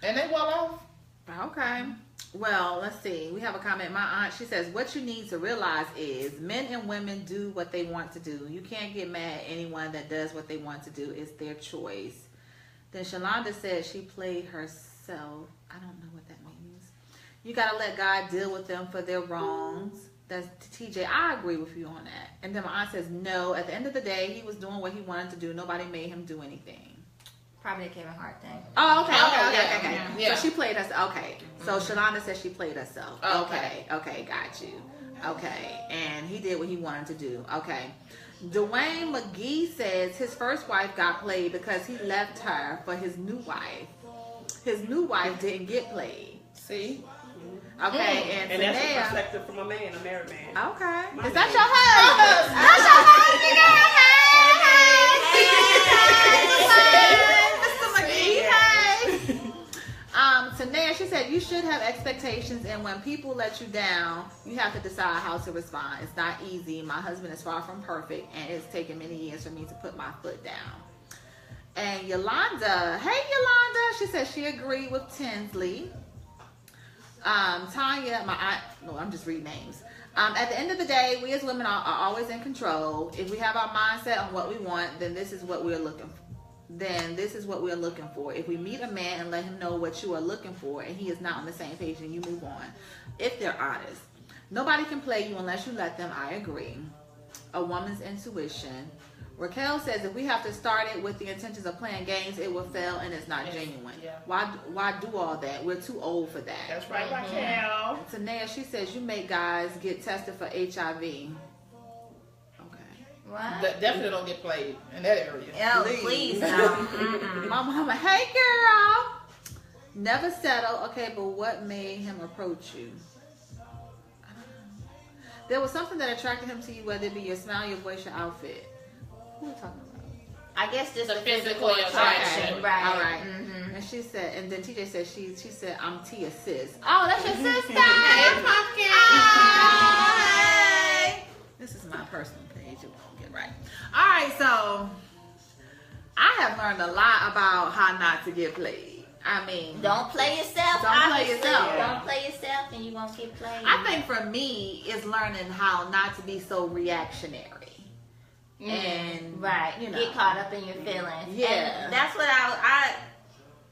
And they well off. Okay. Well, let's see. We have a comment. My aunt, she says, what you need to realize is men and women do what they want to do. You can't get mad at anyone that does what they want to do. It's their choice. Then Shalonda said she played herself. I don't know what that means. You got to let God deal with them for their wrongs. That's TJ. I agree with you on that. And then my aunt says, no, at the end of the day, he was doing what he wanted to do. Nobody made him do anything. Probably a Kevin Hart thing. Oh, okay. Yeah. So she played herself. Okay. So Shalonda says she played herself. Okay, got you. Okay. And he did what he wanted to do. Okay. Dwayne McGee says his first wife got played because he left her for his new wife. His new wife didn't get played. See? Okay, and that's a perspective from a man, a married man. Okay. Is that your husband? That's your husband, girl. Tanea, she said you should have expectations, and when people let you down, you have to decide how to respond. It's not easy. My husband is far from perfect, and it's taken many years for me to put my foot down. And Yolanda, hey Yolanda, she said she agreed with Tinsley. Tanya, my aunt, no, I'm just reading names. At the end of the day, we as women are always in control. If we have our mindset on what we want, then this is what we're looking for. If we meet a man and let him know what you are looking for and he is not on the same page, then you move on. If they're honest. Nobody can play you unless you let them. I agree. A woman's intuition. Raquel says if we have to start it with the intentions of playing games, it will fail and it's not genuine. Yeah. Why do all that? We're too old for that. That's right, Raquel. Tanea, she says you make guys get tested for HIV. That definitely don't get played in that area. Oh, please no. My mama, hey girl. Never settle. Okay, but what made him approach you? I don't know. There was something that attracted him to you, whether it be your smile, your voice, your outfit. Who are we talking about? I guess just the physical attraction. Okay. Right. All right. Mm-hmm. And she said, and then TJ said she said, I'm Tia sis. Oh, that's your sister. Hey, pumpkin. Hi. This is my personal page. It won't get right. All right, so I have learned a lot about how not to get played. I mean, don't play yourself. Don't play yourself. Don't play yourself, and you won't get played. I think for me, it's learning how not to be so reactionary. And get caught up in your feelings. Yeah, and that's what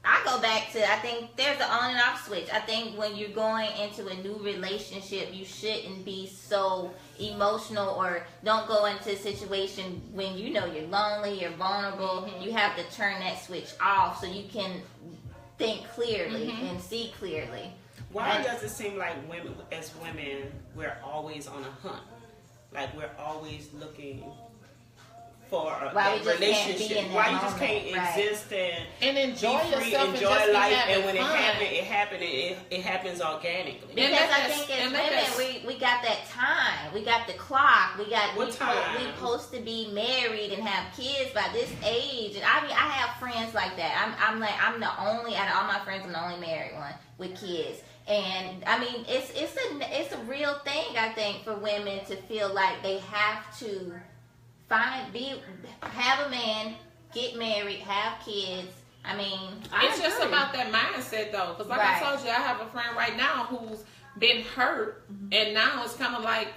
I go back to. I think there's an on and off switch. I think when you're going into a new relationship, you shouldn't be so emotional, or don't go into a situation when you know you're lonely, you're vulnerable. You have to turn that switch off so you can think clearly and see clearly. Why does it seem like women, as women, we're always on a hunt? Like we're always looking for a relationship. Why you just can't exist and enjoy be free, yourself, enjoy and life, and when fun. it happens organically. Because I think as women, we got that time, we got the clock, we supposed to be married and have kids by this age. And I mean, I have friends like that. I'm the only out of all my friends, I'm the only married one with kids. And I mean, it's a real thing, I think, for women to feel like they have to have a man, get married, have kids. I mean, it's just about that mindset, though. Because like I told you, I have a friend right now who's been hurt, and now it's kind of like,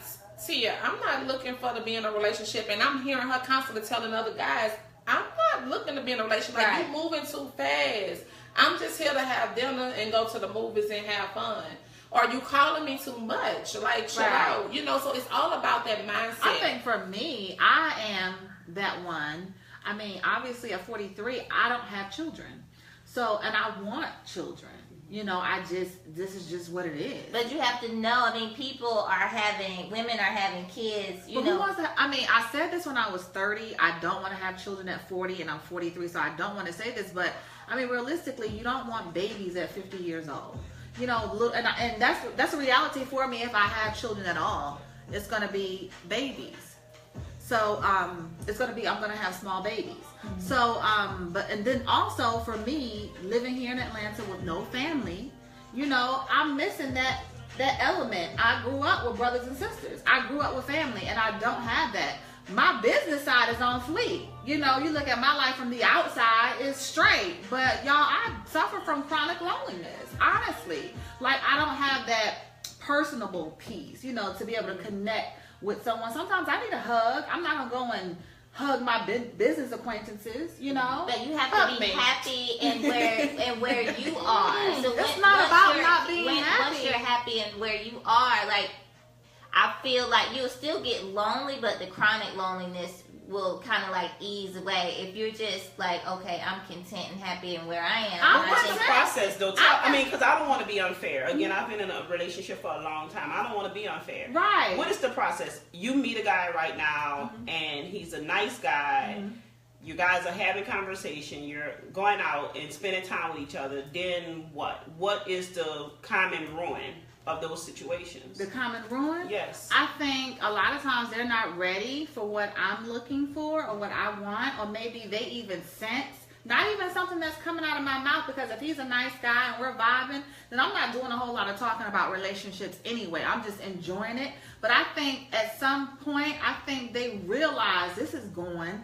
Tia, I'm not looking for to be in a relationship, and I'm hearing her constantly telling other guys, I'm not looking to be in a relationship. Like, you moving too fast. I'm just here to have dinner and go to the movies and have fun. Or you calling me too much? Like, chill out. You know, so it's all about that mindset. I think for me, I am that one. I mean, obviously at 43, I don't have children. So, and I want children. You know, this is just what it is. But you have to know, I mean, women are having kids, you know. Who wants to, I mean, I said this when I was 30. I don't want to have children at 40, and I'm 43, so I don't want to say this. But, I mean, realistically, you don't want babies at 50 years old. You know, and that's a reality for me. If I have children at all, it's going to be babies. So it's going to be, I'm going to have small babies. Mm-hmm. So and then also for me, living here in Atlanta with no family, you know, I'm missing that element. I grew up with brothers and sisters. I grew up with family, and I don't have that. My business side is on fleek. You know, you look at my life from the outside, it's straight. But y'all, I suffer from chronic loneliness, honestly. Like, I don't have that personable piece, you know, to be able to connect with someone. Sometimes I need a hug. I'm not going to go and hug my business acquaintances, you know. But you have to be happy in where you are. So it's not about not being happy. Once you're happy in where you are, like, I feel like you'll still get lonely, but the chronic loneliness will kind of like ease away if you're just like, okay, I'm content and happy in where I am. What's the process though? I mean, because I don't want to be unfair. Again, I've been in a relationship for a long time. I don't want to be unfair. Right. What is the process? You meet a guy right now, and he's a nice guy. You guys are having conversation. You're going out and spending time with each other. Then what? What is the common ruin of those situations? The common ruin? Yes. I think a lot of times they're not ready for what I'm looking for or what I want, or maybe they even sense, not even something that's coming out of my mouth, because if he's a nice guy and we're vibing, then I'm not doing a whole lot of talking about relationships anyway. I'm just enjoying it. But I think at some point, I think they realize this is going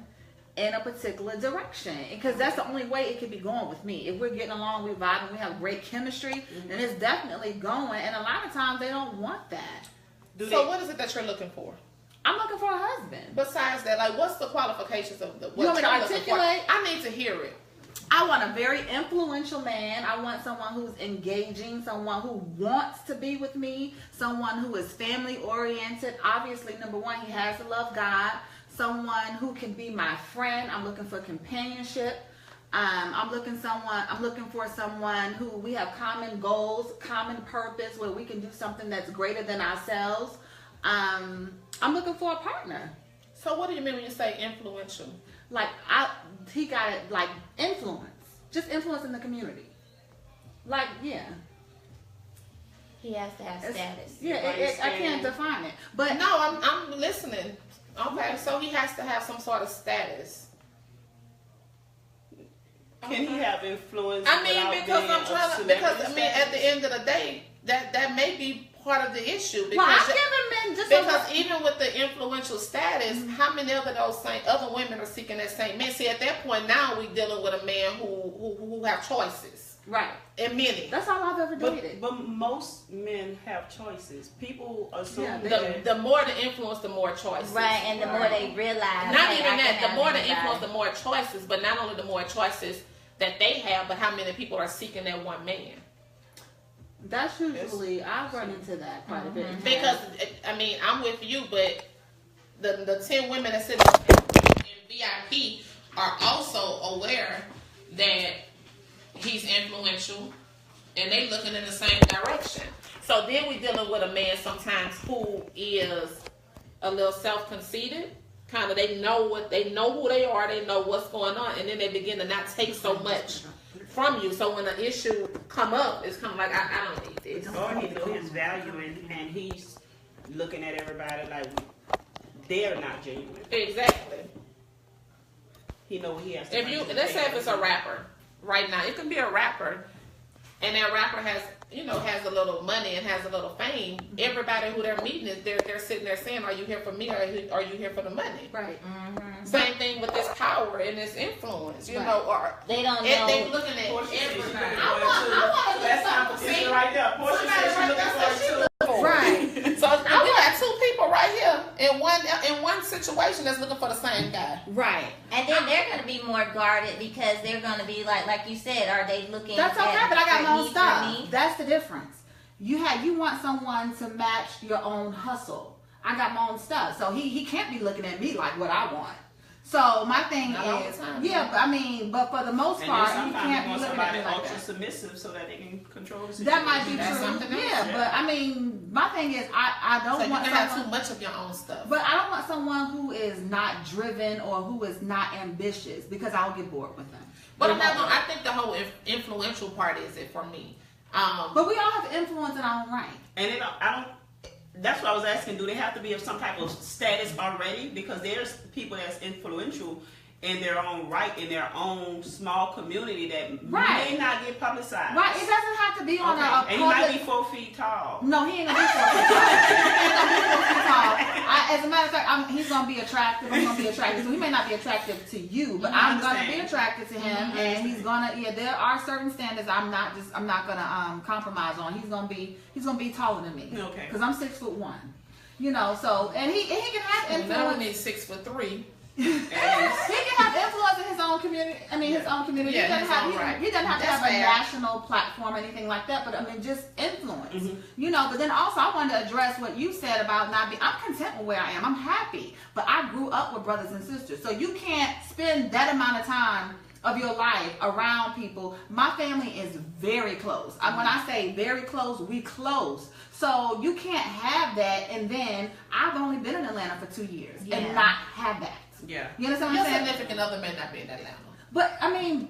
in a particular direction, because that's the only way it could be going with me. If we're getting along, we're vibing, we have great chemistry, then it's definitely going. And a lot of times they don't want that. So what is it that you're looking for? I'm looking for a husband. Besides that, like, what's the qualifications of what you want me to you're articulate? I need to hear it. I want a very influential man. I want someone who's engaging, someone who wants to be with me, someone who is family oriented. Obviously, number one, he has to love God. Someone who can be my friend. I'm looking for companionship. I'm looking for someone who we have common goals, common purpose, where we can do something that's greater than ourselves. I'm looking for a partner. So what do you mean when you say influential? Like, he got like influence, just influence in the community. Like, yeah. He has to have status. Yeah, I can't define it. But no, I'm listening. Okay, so he has to have some sort of status. Can he have influence? I mean, because I'm trying to. Because I mean, at the end of the day, that may be part of the issue. Because, well, I've given men just because even with the influential status, how many of those same other women are seeking that same man? See, at that point now, we're dealing with a man who have choices. Right. And many. That's all I've ever dated. But most men have choices. People assume the more the influence, the more choices. Right, and the more they realize. Not even that. The more the influence, the more choices. But not only the more choices that they have, but how many people are seeking that one man. That's usually, I've run into that quite a bit. Because, I mean, I'm with you, but the 10 women that sit in VIP are also aware that he's influential, and they looking in the same direction. So then we're dealing with a man sometimes who is a little self-conceited. Kind of, they know who they are, they know what's going on, and then they begin to not take so much from you. So when an issue come up, it's kind of like, I don't need this. Or he know his value, and he's looking at everybody like they're not genuine. Exactly. He know what he has to If you, let's say if it's a rapper right now, it can be a rapper, and that rapper has a little money and has a little fame. Everybody who they're meeting is they're sitting there saying, "Are you here for me, or are you here for the money?" Right. Same thing with this power and this influence, you know, or They don't know. they looking at everybody. That's competition right there. Portia said she looking for it too. Right. So we got two people right here in one situation that's looking for the same guy. Right. And then they're going to be more guarded because they're going to be like you said, are they looking That's okay, at but I got for my own me, stuff. for me? That's the difference. You want someone to match your own hustle. I got my own stuff, so he can't be looking at me like what I want. So my thing Not all is, the time, yeah, but for the most And part, then he sometimes can't you be want looking at somebody me like ultra that. submissive so that they can control the situation. That might be That's true. something else. Yeah, but I mean, my thing is, I don't So you want can have someone. too much of your own stuff. But I don't want someone who is not driven or who is not ambitious because I'll get bored with them. But I think the whole influential part is it for me. But we all have influence in our own right. And I don't. That's what I was asking. Do they have to be of some type of status already? Because there's people that's influential in their own right, in their own small community that may not get publicized. Right. It doesn't have to be on a And he might be public. 4 feet tall. No, he ain't gonna be 4 feet tall. He ain't gonna be 4 feet tall. As a matter of fact, he's gonna be attractive. I'm gonna be attractive. So he may not be attractive to you, but I'm gonna be attracted to him, and he's gonna. Yeah, there are certain standards I'm not gonna compromise on. He's gonna be taller than me. Okay. Because I'm 6'1". You know, so and he can have And now we influence. need 6'3". He can have influence in his own community. I mean, his own community. Yeah, he doesn't his own right. he doesn't have to That's have a fair. national platform or anything like that. But I mean, just influence. You know. But then also, I wanted to address what you said about not being. I'm content with where I am. I'm happy. But I grew up with brothers and sisters, so you can't spend that amount of time of your life around people. My family is very close. When I say very close, we close. So you can't have that. And then I've only been in Atlanta for 2 years and not have that. Yeah. You understand Your what I'm saying? significant other may not be in Atlanta. But I mean,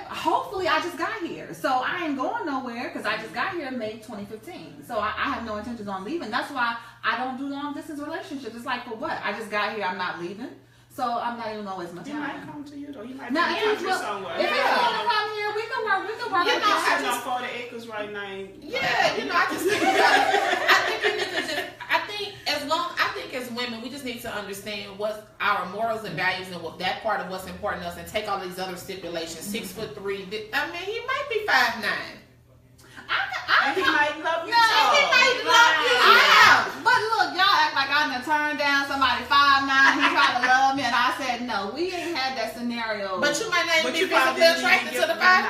hopefully I just got here, so I ain't going nowhere because I just got here in May 2015. So I have no intentions on leaving. That's why I don't do long distance relationships. It's like, for what? I just got here. I'm not leaving, so I'm not even gonna waste my He might time. come to you though. He might Now, be if in the he's country somewhere. if he's gonna come here, we can work. We can work. You on know, this. Sitting on 40 acres right now. Yeah, you know, I just think you need to just. I think as women, we just need to understand what our morals and values and what that part of what's important to us, and take all these other stipulations. 6'3". I mean, he might be 5'9". And he might love you. He might love you. But look, y'all act like I done turned down somebody 5'9". He tried to love me, and I said no. We ain't had that scenario. But you might not even But be you physically probably didn't attracted even to the get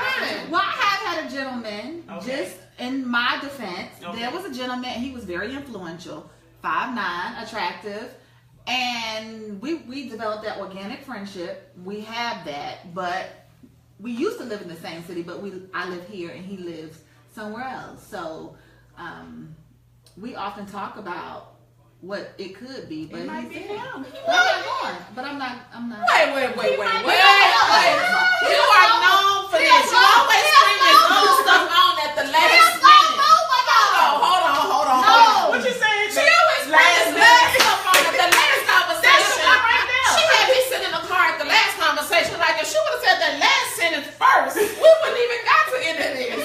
5'9". Well, I have had a gentleman, Okay. just in my defense, Okay. there was a gentleman, he was very influential, 5'9", attractive, and we developed that organic friendship. We have that, but we used to live in the same city, but I live here and he lives somewhere else. So we often talk about what it could be, but It might be him. But I'm not. Wait. You are known for this. You always bring this old stuff on at the last minute. Hold on. What you saying? She always brings this last stuff on at the last conversation. She had me sitting in the car at the last conversation. Like, if she would have said that last sentence first, we wouldn't even got to end of this.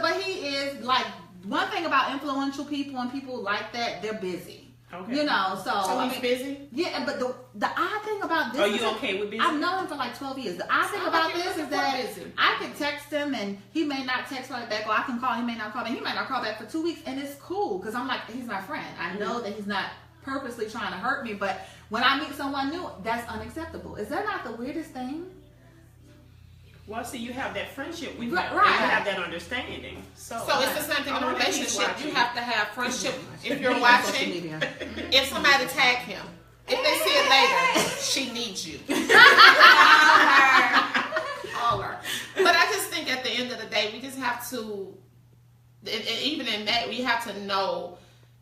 But he is like, one thing about influential people and people like that, they're busy. Okay. You know, so So he's busy? yeah, but the odd thing about this Are is you okay with busy? I've known him for like 12 years. The odd thing Sound about like you're this is looking for that busy. I can text him and he may not text right back, or I can call, he may not call back. He might not call back for 2 weeks, and it's cool because I'm like, he's my friend. I know that he's not purposely trying to hurt me, but when I meet someone new, that's unacceptable. Is that not the weirdest thing? Well, see, you have that friendship with him. Right. And you have that understanding. So it's the same thing in a I'm gonna let you relationship. watch You it. have to have friendship. If you're Social watching, media. if somebody tag him, if they see it later, she needs you. All her. But I just think at the end of the day, we just have have to, and even in that, we have to know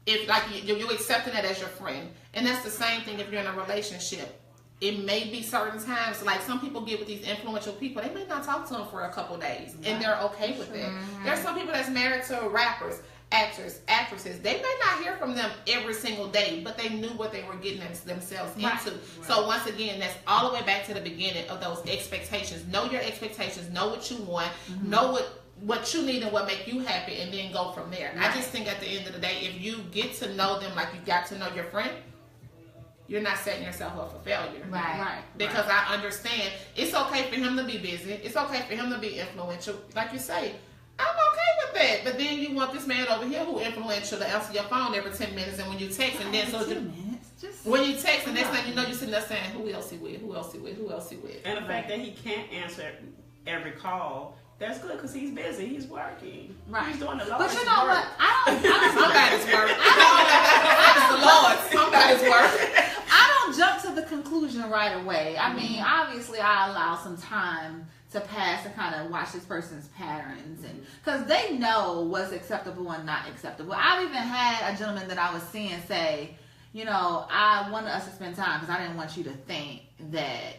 if like you're accepting that as your friend, and that's the same thing if you're in a relationship. It may be certain times, like some people get with these influential people, they may not talk to them for a couple days, and they're okay with it. There's some people that's married to rappers, actors, actresses. They may not hear from them every single day, but they knew what they were getting themselves into. Right. So once again, that's all the way back to the beginning of those expectations. Know your expectations. Know what you want. Know what you need and what make you happy, and then go from there. Right. I just think at the end of the day, if you get to know them like you got to know your friend, you're not setting yourself up for failure. Right. Because I understand it's okay for him to be busy. It's okay for him to be influential. Like you say, I'm okay with that. But then you want this man over here who influential to answer your phone every 10 minutes, and when you text, and then when you text, and next thing you know, you're sitting there saying, who else he with? Who else he with? Who else he with? And the fact that he can't answer every call, that's good because he's busy. He's working. Right. He's doing the Lord's But you know work. what? I Somebody's work. That's the Lord. Somebody's work. I don't jump to the conclusion right away. I mean, obviously, I allow some time to pass to kind of watch this person's patterns, and because they know what's acceptable and not acceptable. I've even had a gentleman that I was seeing say, you know, I wanted us to spend time because I didn't want you to think that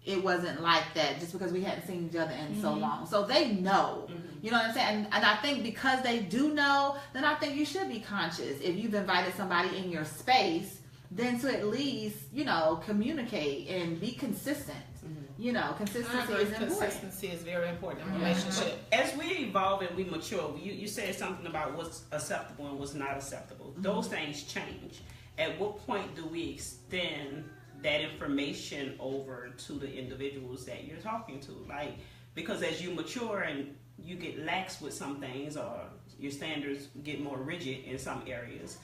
it wasn't like that just because we hadn't seen each other in so long. So they know, you know what I'm saying? And I think because they do know, then I think you should be conscious. If you've invited somebody in your space, then to at least, you know, communicate and be consistent. You know, consistency is important. Consistency is very important in a relationship. As we evolve and we mature, you said something about what's acceptable and what's not acceptable. Those things change. At what point do we extend that information over to the individuals that you're talking to? Like, because as you mature and you get lax with some things, or your standards get more rigid in some areas,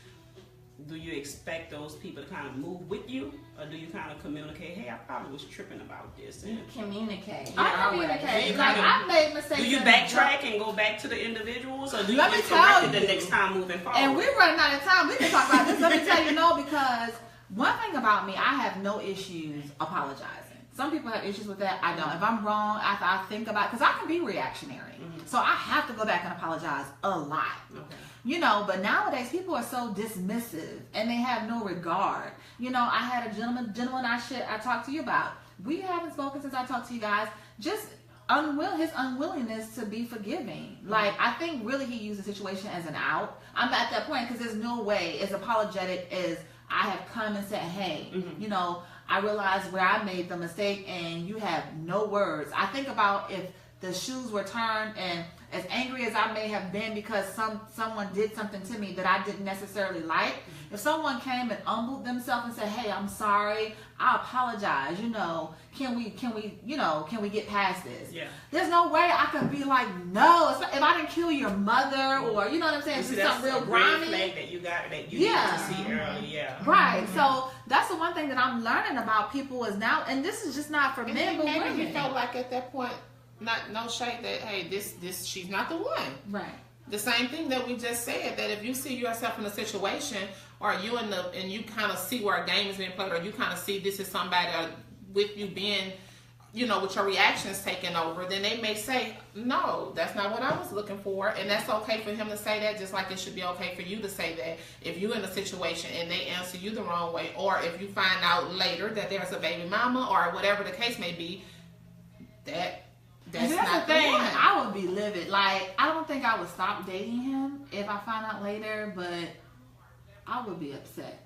do you expect those people to kind of move with you, or do you kind of communicate, hey, I probably was tripping about this? And Communicate. I communicate. Like, I've made mistakes. do you backtrack and go back to the individuals, or do you Let me just tell correct it you. the next time moving forward? And we're running out of time. We can talk about this. Let me tell you, no, because one thing about me, I have no issues apologizing. Some people have issues with that. I don't. If I'm wrong, after I think about it, because I can be reactionary. So I have to go back and apologize a lot. Okay. You know, but nowadays people are so dismissive and they have no regard. You know, I had a gentleman I talked to you about. We haven't spoken since I talked to you guys. Just his unwillingness to be forgiving. Like, I think really he used the situation as an out. I'm at that point because there's no way, as apologetic as I have come and said, hey, you know, I realized where I made the mistake and you have no words. I think about if the shoes were turned, and as angry as I may have been because someone did something to me that I didn't necessarily like, if someone came and humbled themselves and said, hey, I'm sorry, I apologize, you know, can we get past this? Yeah. There's no way I could be like, no, if I didn't kill your mother, or, you know what I'm saying, See, do something real grimy. flag that you got that you need to see early, Right. So that's the one thing that I'm learning about people is now, and this is just not for men, but Maybe women. you felt like at that point, no shade that, hey, this she's not the one. Right. The same thing that we just said, that if you see yourself in a situation, or you and you kind of see where a game is being played, or you kind of see this is somebody with you being, you know, with your reactions taking over, then they may say, no, that's not what I was looking for. And that's okay for him to say that, just like it should be okay for you to say that if you're in a situation and they answer you the wrong way, or if you find out later that there's a baby mama, or whatever the case may be, that's not the thing. one. I would be livid. Like, I don't think I would stop dating him if I find out later, but I would be upset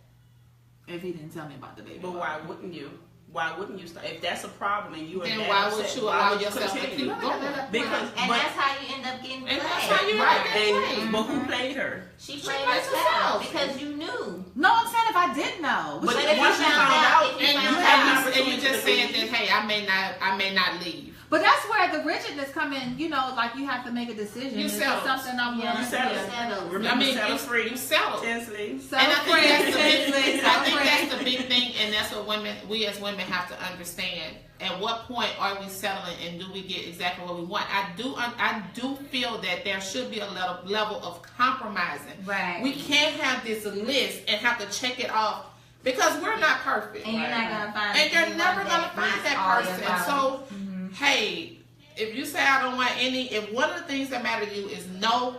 if he didn't tell me about the baby. But why wouldn't you? Why wouldn't you start? If that's a problem and you are Then that why upset, would you why allow would you yourself to continue? keep going? Because And that's how you end up getting played. And that's how you right. end up But who played her? She played plays herself herself. because you knew. No, I'm saying if I did know. But if once you you found found out, out, if you and you found have an out, and opportunity you just to said leave. that, hey, I may not leave. But that's where the rigidness come in, you know, like you have to make a decision. You Is this settled. something I'm willing You to settled. do? Remember, I mean, settle free. you settled. Tinsley. And I think that's the big thing. I Self-praise. think that's the big thing, and that's what we as women have to understand. At what point are we settling, and do we get exactly what we want? I do feel that there should be a level of compromising. Right. We can't have this list and have to check it off because we're not perfect. And you're not gonna find. And you're anyone never gonna that find meets that all your person. values. So, hey, if you say I don't want any, if one of the things that matter to you is no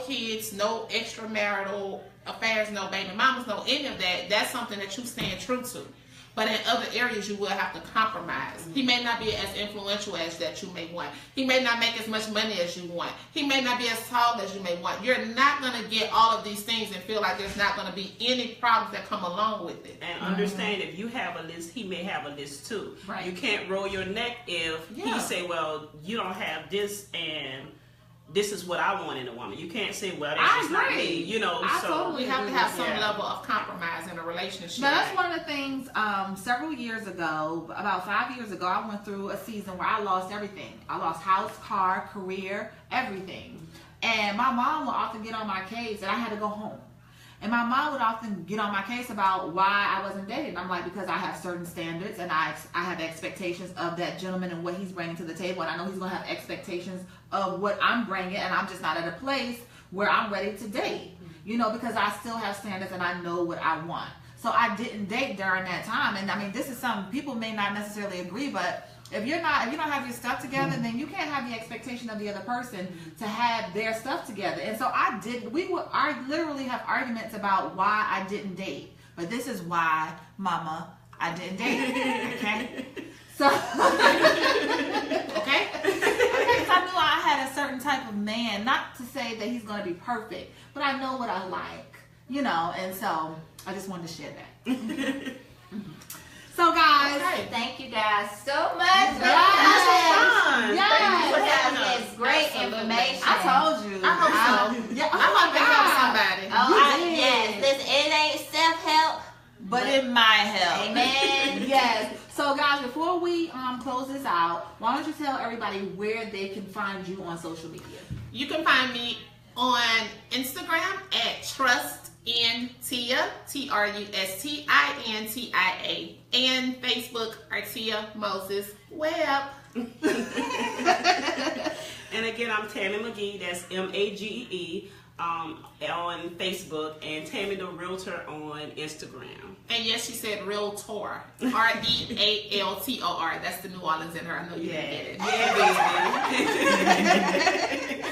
kids, no extramarital affairs, no baby mamas, no any of that, that's something that you stand true to. But in other areas, you will have to compromise. He may not be as influential as that you may want. He may not make as much money as you want. He may not be as tall as you may want. You're not going to get all of these things and feel like there's not going to be any problems that come along with it. And understand, if you have a list, he may have a list too. Right. You can't roll your neck if he say, well, you don't have this and this is what I want in a woman. You can't say, well, that's just not me. You know, We have to have some level of compromise in a relationship. But that's one of the things, several years ago, about 5 years ago, I went through a season where I lost everything. I lost house, car, career, everything. And my mom would often get on my case, and I had to go home. And my mom would often get on my case about why I wasn't dating. I'm like, because I have certain standards, and I have expectations of that gentleman and what he's bringing to the table. And I know he's going to have expectations of what I'm bringing, and I'm just not at a place where I'm ready to date. You know, because I still have standards and I know what I want. So I didn't date during that time. And I mean, this is something people may not necessarily agree, but if you don't have your stuff together, then you can't have the expectation of the other person to have their stuff together. And so I literally have arguments about why I didn't date. But this is why, Mama, I didn't date. Okay? So, okay? Because I knew I had a certain type of man, not to say that he's going to be perfect, but I know what I like, you know, and so I just wanted to share that. So, guys, thank you guys so much. Yes. Yes. It's great information. I told you. I hope so. Yeah, I hope to help somebody. Yes. Listen, it ain't self-help, but it might help. Amen. Yes. So, guys, before we close this out, why don't you tell everybody where they can find you on social media? You can find me on Instagram at TrustInTia, TrustInTia, and Facebook, Artia Moses Webb. And again, I'm Tammy McGee. That's Magee on Facebook, and Tammy the Realtor on Instagram. And yes, she said Realtor, Realtor. That's the New Orleans in her. I know you didn't get it. Yeah, baby.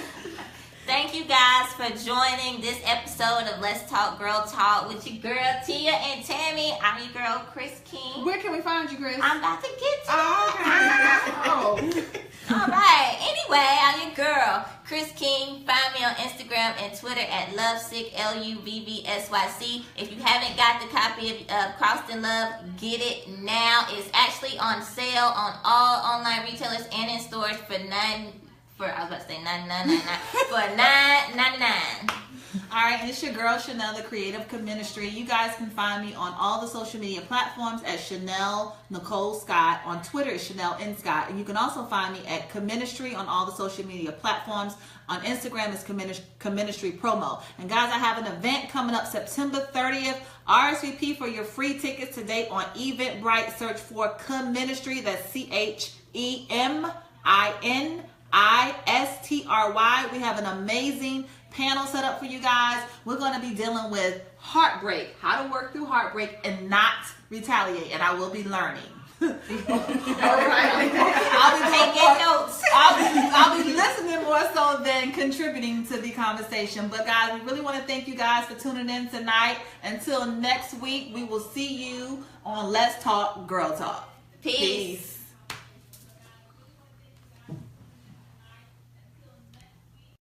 Thank you guys for joining this episode of Let's Talk Girl Talk with your girl Tia and Tammy. I'm your girl Krys King. Where can we find you, Krys? I'm about to get to Okay. All right. Anyway, I'm your girl Krys King. Find me on Instagram and Twitter at Lovesick, LUVVSYC. If you haven't got the copy of Crossed in Love, get it now. It's actually on sale on all online retailers and in stores for $9.99 for $9.99. All right, and it's your girl Chanel, the Creative Comministry. You guys can find me on all the social media platforms at Chanel Nicole Scott. On Twitter, it's Chanel N Scott, and you can also find me at Comministry on all the social media platforms. On Instagram, it's Comministry Promo. And guys, I have an event coming up September 30th. RSVP for your free tickets today on Eventbrite. Search for Comministry. That's CHEMINISTRY. We have an amazing panel set up for you guys. We're going to be dealing with heartbreak, how to work through heartbreak and not retaliate, and I will be learning. All right. I'll be taking notes. I'll be listening more so than contributing to the conversation. But guys, we really want to thank you guys for tuning in tonight. Until next week, we will see you on Let's Talk Girl Talk. Peace.